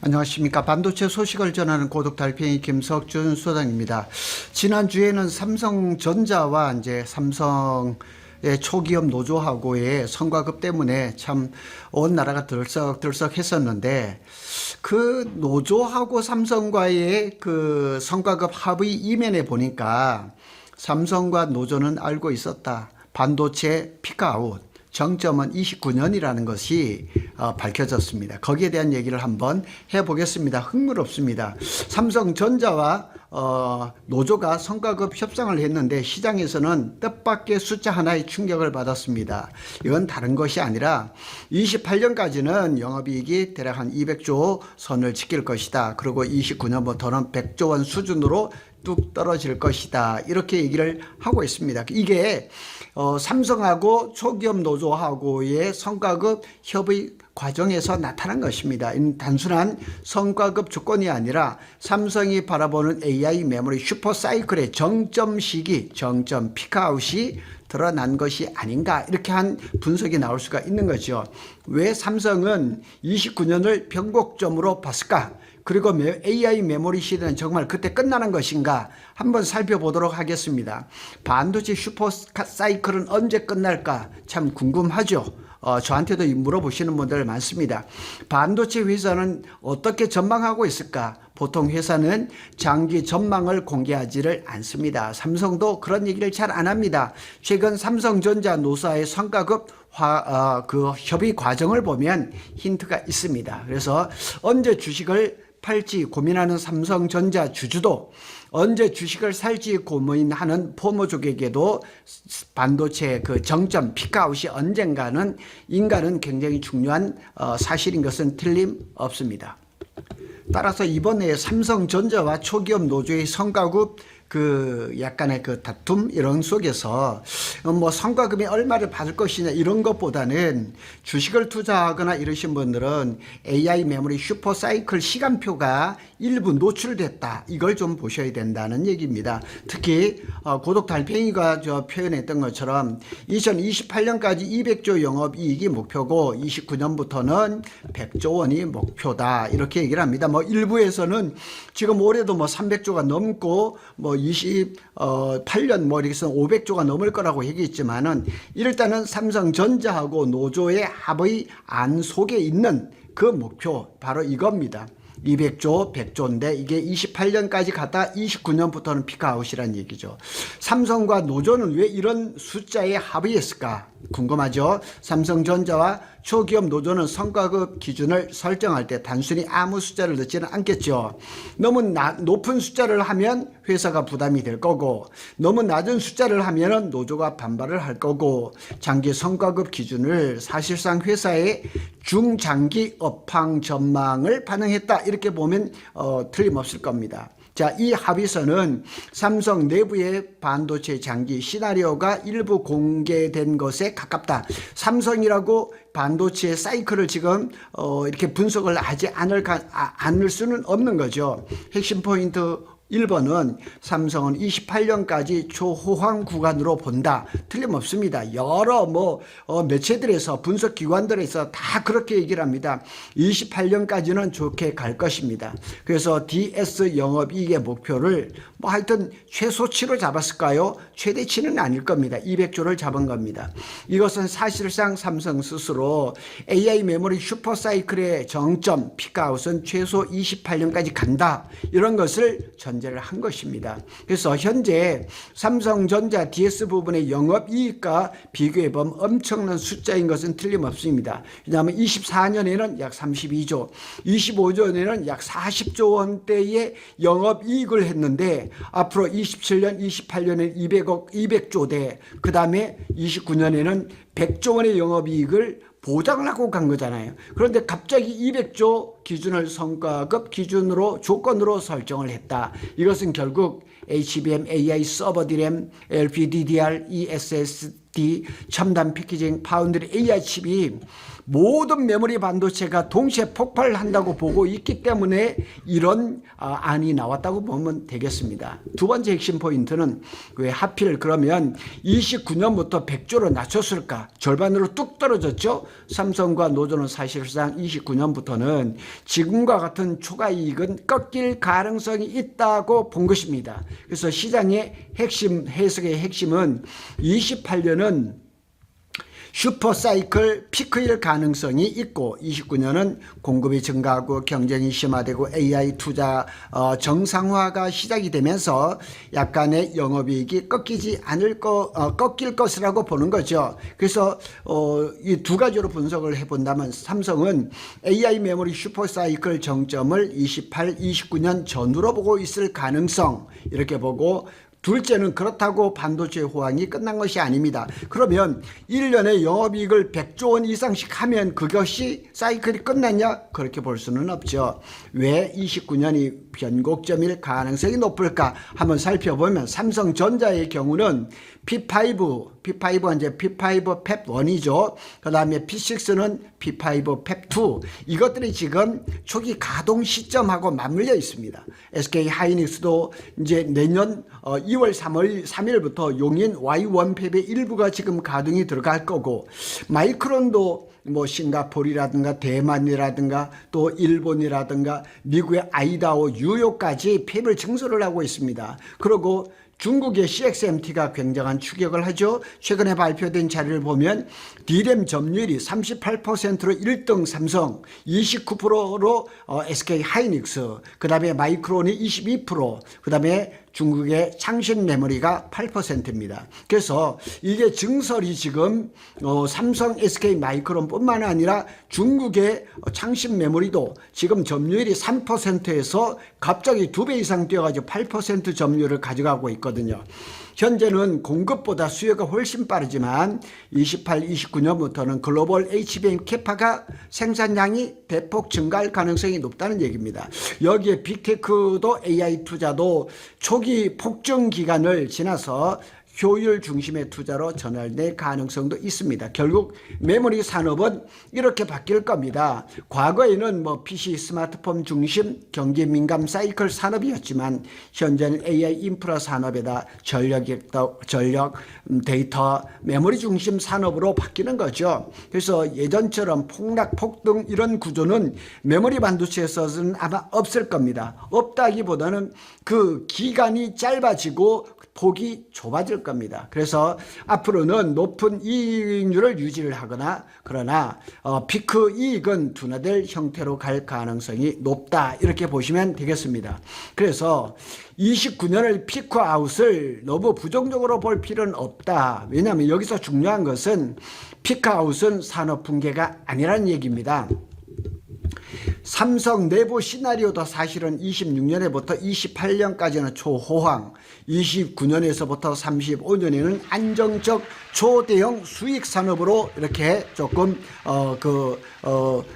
안녕하십니까. 반도체 소식을 전하는 고독달팽이 김석준 소장입니다. 지난주에는 삼성전자와 이제 삼성의 초기업 노조하고의 성과급 때문에 참 온 나라가 들썩들썩 했었는데, 그 노조하고 삼성과의 그 성과급 합의 이면에 보니까 삼성과 노조는 알고 있었다. 반도체 피크아웃. 정점은 29년이라는 것이 밝혀졌습니다. 거기에 대한 얘기를 한번 해보겠습니다. 흥미롭습니다. 삼성전자와 노조가 성과급 협상을 했는데 시장에서는 뜻밖의 숫자 하나의 충격을 받았습니다. 이건 다른 것이 아니라 28년까지는 영업이익이 대략 한 200조 선을 지킬 것이다. 그리고 29년부터는 100조 원 수준으로 뚝 떨어질 것이다. 이렇게 얘기를 하고 있습니다. 이게 삼성하고 초기업 노조하고의 성과급 협의 과정에서 나타난 것입니다. 단순한 성과급 조건이 아니라 삼성이 바라보는 AI 메모리 슈퍼사이클의 정점 시기, 정점 피크아웃이 드러난 것이 아닌가, 이렇게 한 분석이 나올 수가 있는 거죠. 왜 삼성은 29년을 변곡점으로 봤을까? 그리고 AI 메모리 시대는 정말 그때 끝나는 것인가 한번 살펴보도록 하겠습니다. 반도체 슈퍼사이클은 언제 끝날까 참 궁금하죠. 저한테도 물어보시는 분들 많습니다. 반도체 회사는 어떻게 전망하고 있을까? 보통 회사는 장기 전망을 공개하지를 않습니다. 삼성도 그런 얘기를 잘 안 합니다. 최근 삼성전자 노사의 성과급 그 협의 과정을 보면 힌트가 있습니다. 그래서 언제 주식을 팔지 고민하는 삼성전자 주주도, 언제 주식을 살지 고민하는 포모족에게도 반도체 그 정점 피크아웃이 언젠가는 인간은 굉장히 중요한 사실인 것은 틀림없습니다. 따라서 이번에 삼성전자와 초기업 노조의 성과급 그 약간의 그 다툼 이런 속에서 뭐 성과급이 얼마를 받을 것이냐 이런 것보다는 주식을 투자하거나 이러신 분들은 AI 메모리 슈퍼사이클 시간표가 일부 노출됐다, 이걸 좀 보셔야 된다는 얘기입니다. 특히 고독달팽이가 표현했던 것처럼 2028년까지 200조 영업이익이 목표고 29년부터는 100조 원이 목표다, 이렇게 얘기를 합니다. 뭐 일부에서는 지금 올해도 뭐 300조가 넘고 뭐 28년 뭐 이렇게 해서 500조가 넘을 거라고 얘기했지만은 일단은 삼성전자하고 노조의 합의 안 속에 있는 그 목표 바로 이겁니다. 200조, 100조인데 이게 28년까지 갔다 29년부터는 피크아웃이라는 얘기죠. 삼성과 노조는 왜 이런 숫자에 합의했을까? 궁금하죠? 삼성전자와 초기업 노조는 성과급 기준을 설정할 때 단순히 아무 숫자를 넣지는 않겠죠. 너무 높은 숫자를 하면 회사가 부담이 될 거고, 너무 낮은 숫자를 하면 노조가 반발을 할 거고, 장기 성과급 기준을 사실상 회사의 중장기 업황 전망을 반영했다, 이렇게 보면 틀림없을 겁니다. 자, 이 합의서는 삼성 내부의 반도체 장기 시나리오가 일부 공개된 것에 가깝다. 삼성이라고 반도체 사이클을 지금 이렇게 분석을 하지 않을 수는 없는 거죠. 핵심 포인트 1번은 삼성은 28년까지 초호황 구간으로 본다. 틀림없습니다. 여러 매체들에서 분석기관들에서 다 그렇게 얘기를 합니다. 28년까지는 좋게 갈 것입니다. 그래서 DS 영업이익의 목표를 뭐 하여튼 최소치로 잡았을까요? 최대치는 아닐 겁니다. 200조를 잡은 겁니다. 이것은 사실상 삼성 스스로 AI 메모리 슈퍼사이클의 정점 피크아웃은 최소 28년까지 간다, 이런 것을 전제를 한 것입니다. 그래서 현재 삼성전자 DS 부분의 영업이익과 비교해보면 엄청난 숫자인 것은 틀림없습니다. 왜냐하면 24년에는 약 32조, 25년에는 약 40조 원대의 영업이익을 했는데 앞으로 27년, 28년에는 200조대, 그 다음에 29년에는 100조 원의 영업이익을 보장을 하고 간 거잖아요. 그런데 갑자기 200조 기준을 성과급 기준으로 조건으로 설정을 했다. 이것은 결국 HBM, AI, 서버 디램, LPDDR, ESSD, 첨단 패키징, 파운드리, AI 칩이 모든 메모리 반도체가 동시에 폭발한다고 보고 있기 때문에 이런 안이 나왔다고 보면 되겠습니다. 두 번째 핵심 포인트는 왜 하필 그러면 29년부터 100조로 낮췄을까? 절반으로 뚝 떨어졌죠. 삼성과 노조는 사실상 29년부터는 지금과 같은 초과 이익은 꺾일 가능성이 있다고 본 것입니다. 그래서 시장의 핵심, 해석의 핵심은 28년은 슈퍼사이클 피크일 가능성이 있고 29년은 공급이 증가하고 경쟁이 심화되고 AI 투자 정상화가 시작이 되면서 약간의 영업이익이 꺾일 것이라고 보는 거죠. 그래서 이 두 가지로 분석을 해본다면 삼성은 AI 메모리 슈퍼사이클 정점을 28, 29년 전후로 보고 있을 가능성 이렇게 보고, 둘째는 그렇다고 반도체 호황이 끝난 것이 아닙니다. 그러면 1년에 영업이익을 100조 원 이상씩 하면 그것이 사이클이 끝났냐? 그렇게 볼 수는 없죠. 왜 29년이 변곡점일 가능성이 높을까? 한번 살펴보면 삼성전자의 경우는 P5가 이제 P5 펩1이죠. 그 다음에 P6는 P5 펩2. 이것들이 지금 초기 가동 시점하고 맞물려 있습니다. SK 하이닉스도 이제 내년 2월 3일부터 용인 Y1 펩의 일부가 지금 가동이 들어갈 거고, 마이크론도 뭐 싱가포르라든가 대만이라든가 또 일본이라든가 미국의 아이다호, 뉴욕까지 펩을 증설을 하고 있습니다. 그리고 중국의 CXMT가 굉장한 추격을 하죠. 최근에 발표된 자료를 보면 D램 점유율이 38%로 1등 삼성, 29%로 SK 하이닉스, 그 다음에 마이크론이 22%, 그 다음에 중국의 창신 메모리가 8%입니다. 그래서 이게 증설이 지금 삼성, SK 마이크론 뿐만 아니라 중국의 창신 메모리도 지금 점유율이 3%에서 갑자기 2배 이상 뛰어가지고 8% 점유율을 가져가고 있거든요. 현재는 공급보다 수요가 훨씬 빠르지만 28, 29년부터는 글로벌 HBM 캐파가 생산량이 대폭 증가할 가능성이 높다는 얘기입니다. 여기에 빅테크도 AI 투자도 초기 폭증 기간을 지나서 효율 중심의 투자로 전환될 가능성도 있습니다. 결국 메모리 산업은 이렇게 바뀔 겁니다. 과거에는 뭐 PC 스마트폰 중심 경기 민감 사이클 산업이었지만 현재는 AI 인프라 산업에다 전력 데이터 메모리 중심 산업으로 바뀌는 거죠. 그래서 예전처럼 폭락 폭등 이런 구조는 메모리 반도체에서는 아마 없을 겁니다. 없다기보다는 그 기간이 짧아지고 폭이 좁아질 겁니다. 그래서 앞으로는 높은 이익률을 유지를 하거나, 그러나 피크 이익은 둔화될 형태로 갈 가능성이 높다, 이렇게 보시면 되겠습니다. 그래서 29년을 피크아웃을 너무 부정적으로 볼 필요는 없다. 왜냐하면 여기서 중요한 것은 피크아웃은 산업 붕괴가 아니라는 얘기입니다. 삼성 내부 시나리오도 사실은 26년에부터 28년까지는 초호황, 29년에서부터 35년에는 안정적 초대형 수익 산업으로 이렇게 조금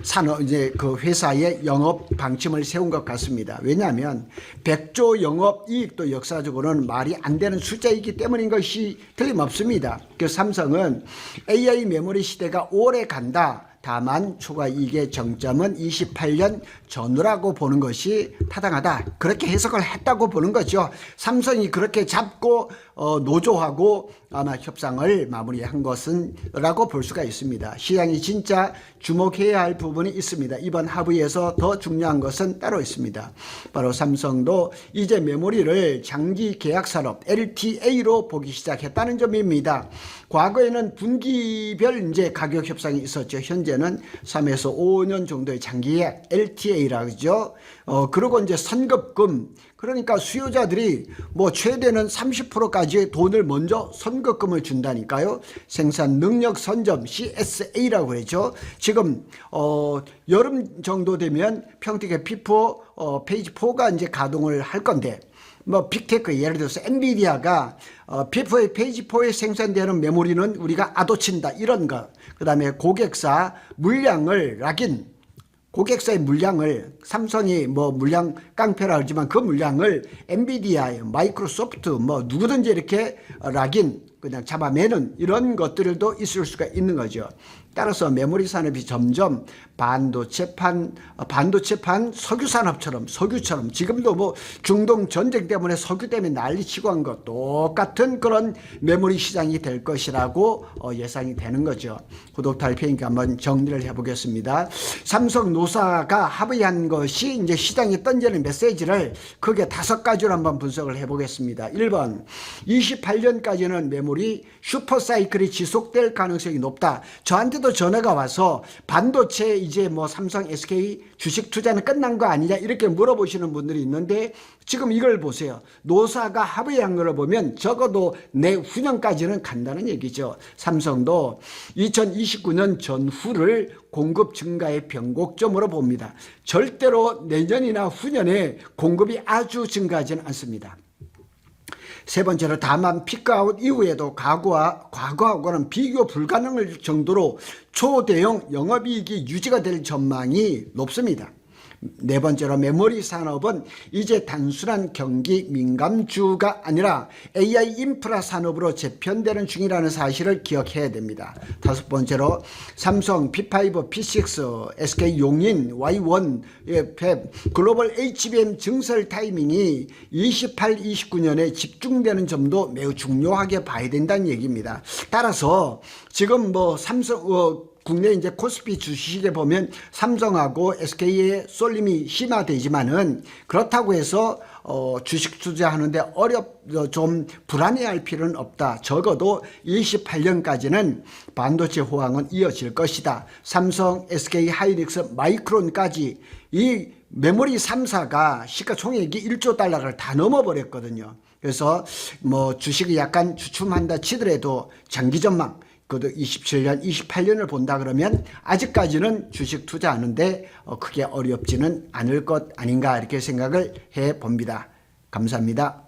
산업 이제 그 회사의 영업 방침을 세운 것 같습니다. 왜냐하면 100조 영업 이익도 역사적으로는 말이 안 되는 숫자이기 때문인 것이 틀림없습니다. 그래서 삼성은 AI 메모리 시대가 오래 간다. 다만 초과 이익의 정점은 28년 전후라고 보는 것이 타당하다. 그렇게 해석을 했다고 보는 거죠. 삼성이 그렇게 잡고 노조하고 아마 협상을 마무리한 것은 라고 볼 수가 있습니다. 시장이 진짜 주목해야 할 부분이 있습니다. 이번 합의에서 더 중요한 것은 따로 있습니다. 바로 삼성도 이제 메모리를 장기 계약 산업 LTA로 보기 시작했다는 점입니다. 과거에는 분기별 이제 가격 협상이 있었죠. 현재는 3에서 5년 정도의 장기 계약 LTA라고 하죠. 그리고 이제 선급금, 그러니까 수요자들이 뭐 최대는 30%까지의 돈을 먼저 선급금을 준다니까요. 생산 능력 선점 CSA라고 그랬죠. 지금 여름 정도 되면 평택의 P4 페이지 4가 이제 가동을 할 건데, 뭐 빅테크 예를 들어서 엔비디아가 P4의 페이지 4에 생산되는 메모리는 우리가 아도친다, 이런 거. 그 다음에 고객사 물량을 고객사의 물량을 삼성이 뭐 물량 깡패라 하지만 그 물량을 엔비디아, 마이크로소프트 뭐 누구든지 이렇게 그냥 잡아매는 이런 것들도 있을 수가 있는 거죠. 따라서 메모리 산업이 점점 반도체판, 석유처럼 지금도 뭐 중동 전쟁 때문에 석유 때문에 난리치고 한 것 똑같은 그런 메모리 시장이 될 것이라고 예상이 되는 거죠. 구독 달팽이가 한번 정리를 해보겠습니다. 삼성 노사가 합의한 것이 이제 시장에 던지는 메시지를 크게 5가지로 한번 분석을 해보겠습니다. 1번, 28년까지는 메모리 슈퍼사이클이 지속될 가능성이 높다. 저한테도 전화가 와서 반도체 이제 뭐 삼성, SK 주식 투자는 끝난 거 아니냐 이렇게 물어보시는 분들이 있는데 지금 이걸 보세요. 노사가 합의한 걸 보면 적어도 내후년까지는 간다는 얘기죠. 삼성도 2029년 전후를 공급 증가의 변곡점으로 봅니다. 절대로 내년이나 후년에 공급이 아주 증가하지는 않습니다. 세 번째로 다만 피크아웃 이후에도 과거하고는 비교 불가능할 정도로 초대형 영업이익이 유지가 될 전망이 높습니다. 네 번째로 메모리 산업은 이제 단순한 경기 민감주가 아니라 AI 인프라 산업으로 재편되는 중이라는 사실을 기억해야 됩니다. 다섯 번째로 삼성, P5, P6, SK 용인, Y1, 팹, 글로벌 HBM 증설 타이밍이 28, 29년에 집중되는 점도 매우 중요하게 봐야 된다는 얘기입니다. 따라서 지금 뭐 삼성 국내 이제 코스피 주식에 보면 삼성하고 SK의 쏠림이 심화되지만은 그렇다고 해서 주식 투자하는데 좀 불안해할 필요는 없다. 적어도 28년까지는 반도체 호황은 이어질 것이다. 삼성, SK 하이닉스, 마이크론까지 이 메모리 3사가 시가총액이 1조 달러를 다 넘어버렸거든요. 그래서 뭐 주식이 약간 주춤한다 치더라도 장기 전망 그것도 27년, 28년을 본다 그러면 아직까지는 주식 투자하는데 크게 어렵지는 않을 것 아닌가 이렇게 생각을 해 봅니다. 감사합니다.